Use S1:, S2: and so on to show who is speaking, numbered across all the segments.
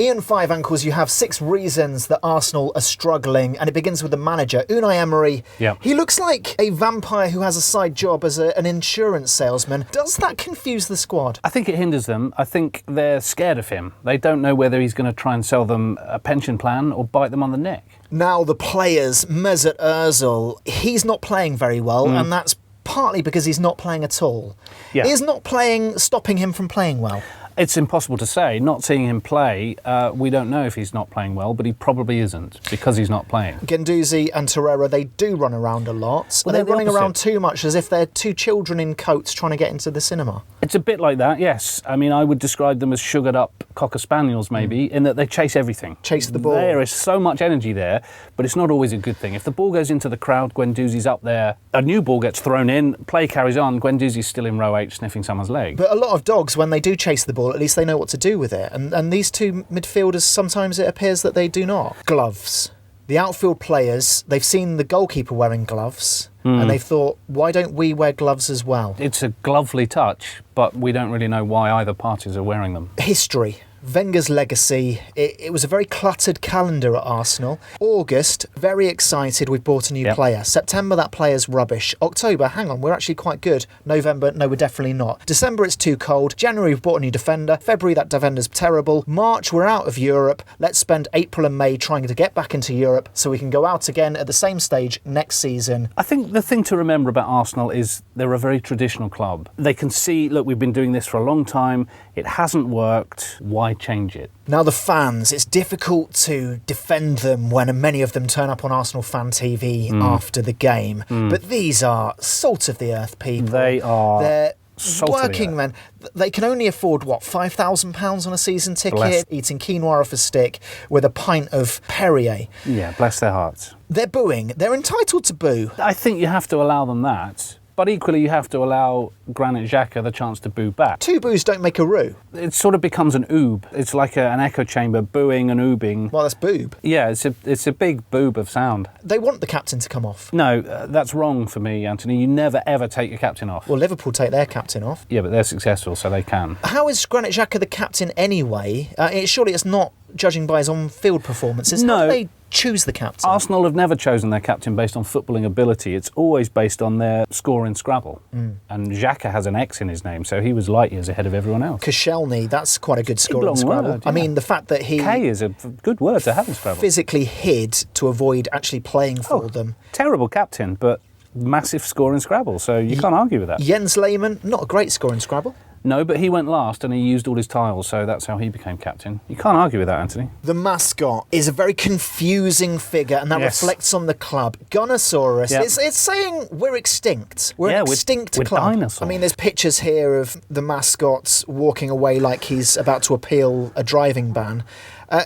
S1: Ian Five Ankles, you have 6 reasons that Arsenal are struggling, and it begins with the manager, Unai Emery.
S2: Yeah.
S1: He looks like a vampire who has a side job as an insurance salesman. Does that confuse the squad?
S2: I think it hinders them. I think they're scared of him. They don't know whether he's going to try and sell them a pension plan or bite them on the neck.
S1: Now the players, Mesut Ozil, he's not playing very well, and that's partly because he's not playing at all.
S2: Yeah.
S1: Is not playing stopping him from playing well?
S2: It's impossible to say. Not seeing him play, we don't know if he's not playing well, but he probably isn't because he's not playing.
S1: Guendouzi and Torreira, they do run around a lot.
S2: Well,
S1: Are they
S2: they're
S1: running
S2: the
S1: around
S2: opposite.
S1: too much as if they're 2 children in coats trying to get into the cinema?
S2: It's a bit like that, yes. I mean, I would describe them as sugared up Cocker Spaniels, maybe, in that they chase everything.
S1: Chase the ball.
S2: There is so much energy there, but it's not always a good thing. If the ball goes into the crowd, Guendouzi's up there, a new ball gets thrown in, play carries on, Guendouzi's still in row 8 sniffing someone's leg.
S1: But a lot of dogs, when they do chase the ball, at least they know what to do with it. And these 2 midfielders, sometimes it appears that they do not. Gloves. The outfield players, they've seen the goalkeeper wearing gloves, and they've thought, why don't we wear gloves as well?
S2: It's a glovely touch, but we don't really know why either parties are wearing them.
S1: History. Wenger's legacy. It was a very cluttered calendar at Arsenal. August, very excited, we've bought a new player. September, that player's rubbish. October, hang on, we're actually quite good. November, no, we're definitely not. December, it's too cold. January, we've bought a new defender. February, that defender's terrible. March, we're out of Europe. Let's spend April and May trying to get back into Europe so we can go out again at the same stage next season.
S2: I think the thing to remember about Arsenal is they're a very traditional club. They can see, look, we've been doing this for a long time. It hasn't worked. Why change it?
S1: Now the fans, it's difficult to defend them when many of them turn up on Arsenal Fan TV after the game. But these are salt of the earth people.
S2: They are.
S1: They're
S2: salt of the
S1: working
S2: earth.
S1: men. They can only afford, what, £5,000 on a season ticket?
S2: Bless.
S1: Eating quinoa off a stick with a pint of Perrier.
S2: Yeah, bless their hearts.
S1: They're booing. They're entitled to boo.
S2: I think you have to allow them that. But equally, you have to allow Granit Xhaka the chance to boo back.
S1: 2 boos don't make a roo.
S2: It sort of becomes an oob. It's like an echo chamber, booing and oobing.
S1: Well, that's boob.
S2: Yeah, it's a big boob of sound.
S1: They want the captain to come off.
S2: No, that's wrong for me, Anthony. You never, ever take your captain off.
S1: Well, Liverpool take their captain off.
S2: Yeah, but they're successful, so they can.
S1: How is Granit Xhaka the captain anyway? Surely it's not judging by his on-field performances.
S2: No.
S1: How do they choose the captain?
S2: Arsenal have never chosen their captain based on footballing ability. It's always based on their score in Scrabble. And Xhaka has an X in his name, so he was light years ahead of everyone else.
S1: Koscielny, that's quite a good score in
S2: long
S1: Scrabble.
S2: word,
S1: I
S2: yeah.
S1: mean, the fact that he
S2: K is a good word to have in Scrabble.
S1: physically hid to avoid actually playing for them.
S2: Terrible captain, but massive score in Scrabble, so you can't argue with that.
S1: Jens Lehmann, not a great score in Scrabble.
S2: No, but he went last and he used all his tiles, so that's how he became captain. You can't argue with that, Anthony.
S1: The mascot is a very confusing figure, and that
S2: Yes.
S1: reflects on the club. Gunnersaurus,
S2: Yeah.
S1: it's saying we're extinct. We're
S2: Yeah,
S1: an
S2: we're-
S1: extinct
S2: we're
S1: club.
S2: dinosaurs.
S1: I mean, there's pictures here of the mascot walking away like he's about to appeal a driving ban.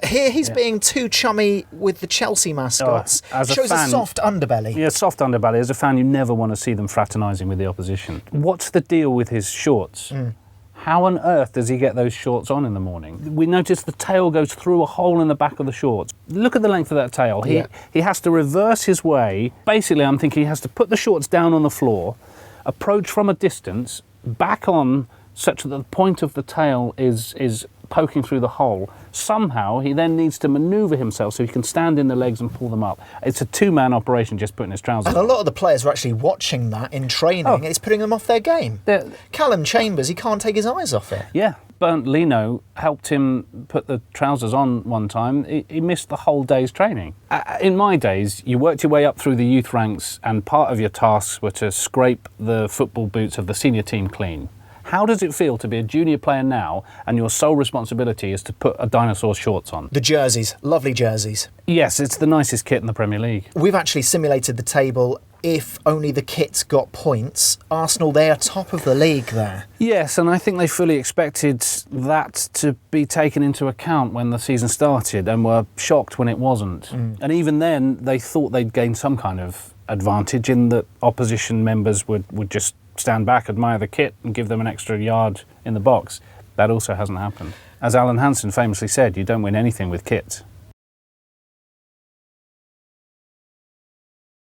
S1: Here he's being too chummy with the Chelsea mascots.
S2: as a
S1: Shows a
S2: fan-
S1: soft underbelly.
S2: Yeah, soft underbelly. As a fan, you never want to see them fraternising with the opposition. What's the deal with his shorts? How on earth does he get those shorts on in the morning? We notice the tail goes through a hole in the back of the shorts. Look at the length of that tail. He has to reverse his way. Basically, I'm thinking he has to put the shorts down on the floor, approach from a distance, back on such that the point of the tail is poking through the hole. Somehow, he then needs to manoeuvre himself so he can stand in the legs and pull them up. It's a 2-man operation just putting his trousers
S1: And a
S2: on.
S1: lot of the players are actually watching that in training, and it's putting them off their game.
S2: They're-
S1: Callum Chambers, he can't take his eyes off it.
S2: Yeah, Bernd Leno helped him put the trousers on one time. He missed the whole day's training. In my days, you worked your way up through the youth ranks and part of your tasks were to scrape the football boots of the senior team clean. How does it feel to be a junior player now and your sole responsibility is to put a dinosaur's shorts on?
S1: The jerseys, lovely jerseys.
S2: Yes, it's the nicest kit in the Premier League.
S1: We've actually simulated the table. If only the kits got points, Arsenal, they are top of the league there.
S2: Yes, and I think they fully expected that to be taken into account when the season started and were shocked when it wasn't. And even then, they thought they'd gain some kind of advantage in that opposition members would just stand back, admire the kit and give them an extra yard in the box. That also hasn't happened. As Alan Hansen famously said, you don't win anything with kits.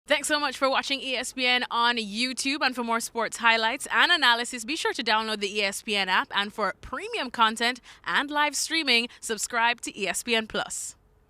S3: Thanks so much for watching ESPN on YouTube. And for more sports highlights and analysis, be sure to download the ESPN app. And for premium content and live streaming, subscribe to ESPN Plus.